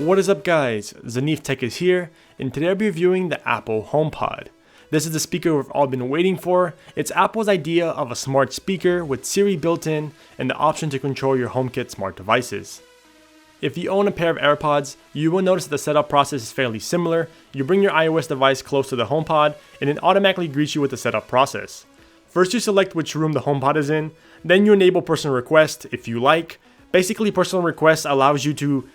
What is up guys, Zanif Tech is here, and today I'll be reviewing the Apple HomePod. This is the speaker we've all been waiting for. It's Apple's idea of a smart speaker with Siri built in and the option to control your HomeKit smart devices. If you own a pair of AirPods, you will notice that the setup process is fairly similar. You bring your iOS device close to the HomePod and it automatically greets you with the setup process. First you select which room the HomePod is in, then you enable personal request if you like. Basically, personal request allows you to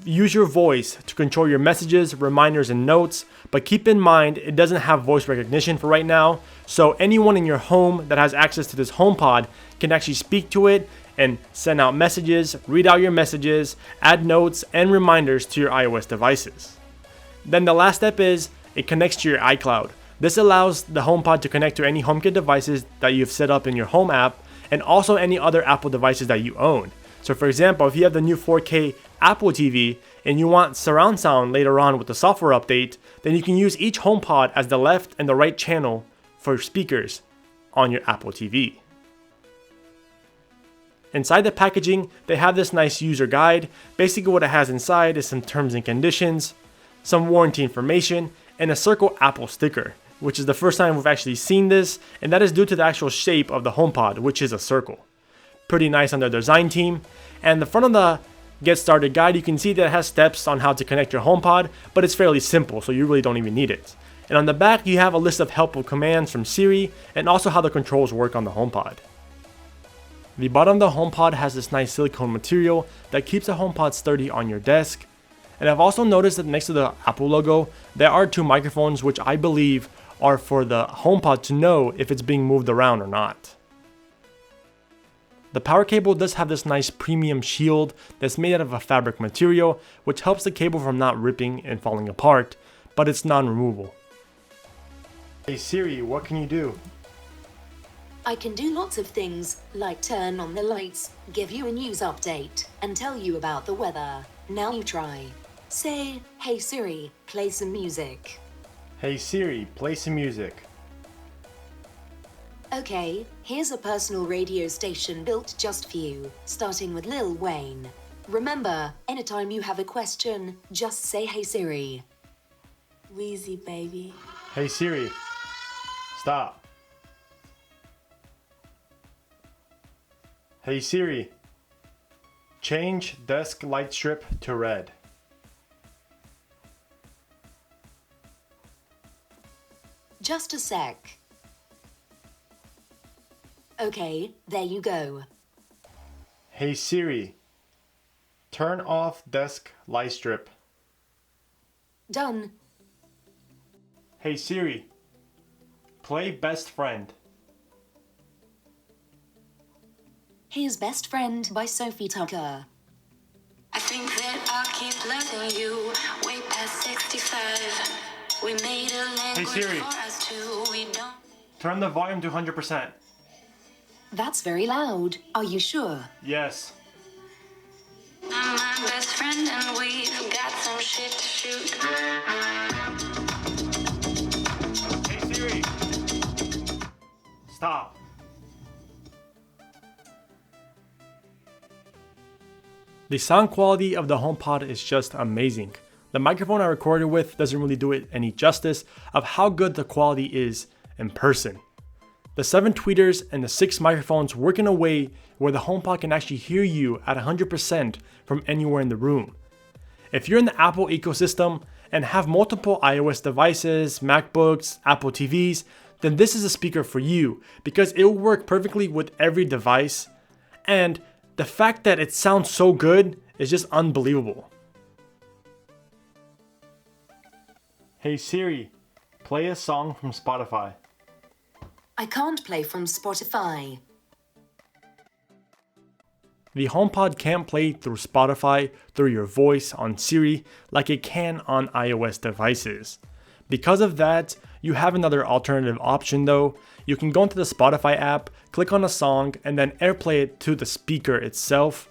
use your voice to control your messages, reminders, and notes, but keep in mind it doesn't have voice recognition for right now, so anyone in your home that has access to this HomePod can actually speak to it and send out messages, read out your messages, add notes and reminders to your iOS devices. Then the last step is it connects to your iCloud. This allows the HomePod to connect to any HomeKit devices that you've set up in your Home app and also any other Apple devices that you own. So for example, if you have the new 4K Apple TV and you want surround sound later on with the software update, then you can use each HomePod as the left and the right channel for speakers on your Apple TV. Inside the packaging, they have this nice user guide. Basically what it has inside is some terms and conditions, some warranty information, and a circle Apple sticker, which is the first time we've actually seen this, and that is due to the actual shape of the HomePod, which is a circle. Pretty nice on their design team. And the front of the Get Started guide, you can see that it has steps on how to connect your HomePod, but it's fairly simple, so you really don't even need it. And on the back, you have a list of helpful commands from Siri, and also how the controls work on the HomePod. The bottom of the HomePod has this nice silicone material that keeps the HomePod sturdy on your desk. And I've also noticed that next to the Apple logo, there are two microphones which I believe are for the HomePod to know if it's being moved around or not. The power cable does have this nice premium shield that's made out of a fabric material, which helps the cable from not ripping and falling apart, but it's non-removable. Hey Siri, what can you do? I can do lots of things, like turn on the lights, give you a news update, and tell you about the weather. Now you try. Say, hey Siri, play some music. Hey Siri, play some music. Okay, here's a personal radio station built just for you, starting with Lil Wayne. Remember, anytime you have a question, just say hey Siri. Wheezy baby. Hey Siri, stop. Hey Siri, change desk light strip to red. Just a sec. Okay, there you go. Hey Siri, turn off desk light strip. Done. Hey Siri, play Best Friend. Here's Best Friend by Sophie Tucker. I think that I'll keep loving you way past 65. We made a language Siri. for us two. We don't. Turn the volume to 100%. That's very loud. Are you sure? Yes. I'm my best friend and we've got some shit to shoot. Hey Siri, stop. The sound quality of the HomePod is just amazing. The microphone I recorded with doesn't really do it any justice of how good the quality is in person. The 7 tweeters and the 6 microphones work in a way where the HomePod can actually hear you at 100% from anywhere in the room. If you're in the Apple ecosystem and have multiple iOS devices, MacBooks, Apple TVs, then this is a speaker for you because it will work perfectly with every device, and the fact that it sounds so good is just unbelievable. Hey Siri, play a song from Spotify. I can't play from Spotify. The HomePod can't play through Spotify through your voice on Siri like it can on iOS devices. Because of that, you have another alternative option though. You can go into the Spotify app, click on a song, and then AirPlay it to the speaker itself.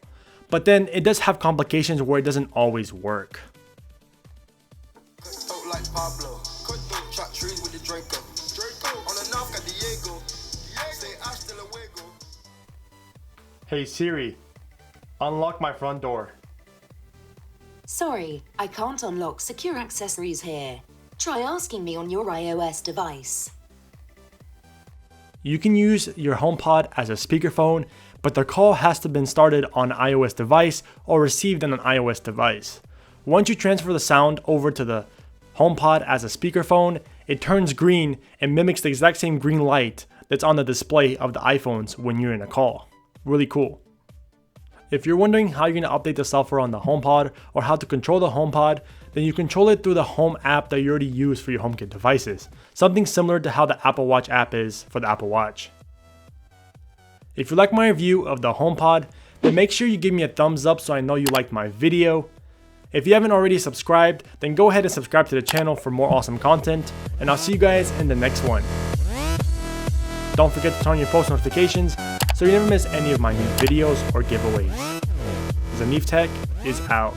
But then it does have complications where it doesn't always work. Hey Siri, unlock my front door. Sorry, I can't unlock secure accessories here. Try asking me on your iOS device. You can use your HomePod as a speakerphone, but the call has to have been started on an iOS device or received on an iOS device. Once you transfer the sound over to the HomePod as a speakerphone, it turns green and mimics the exact same green light that's on the display of the iPhones when you're in a call. Really cool. If you're wondering how you're going to update the software on the HomePod or how to control the HomePod, then you control it through the Home app that you already use for your HomeKit devices. Something similar to how the Apple Watch app is for the Apple Watch. If you like my review of the HomePod, then make sure you give me a thumbs up so I know you liked my video. If you haven't already subscribed, then go ahead and subscribe to the channel for more awesome content, and I'll see you guys in the next one. Don't forget to turn on your post notifications so you never miss any of my new videos or giveaways. Zanif Tech is out.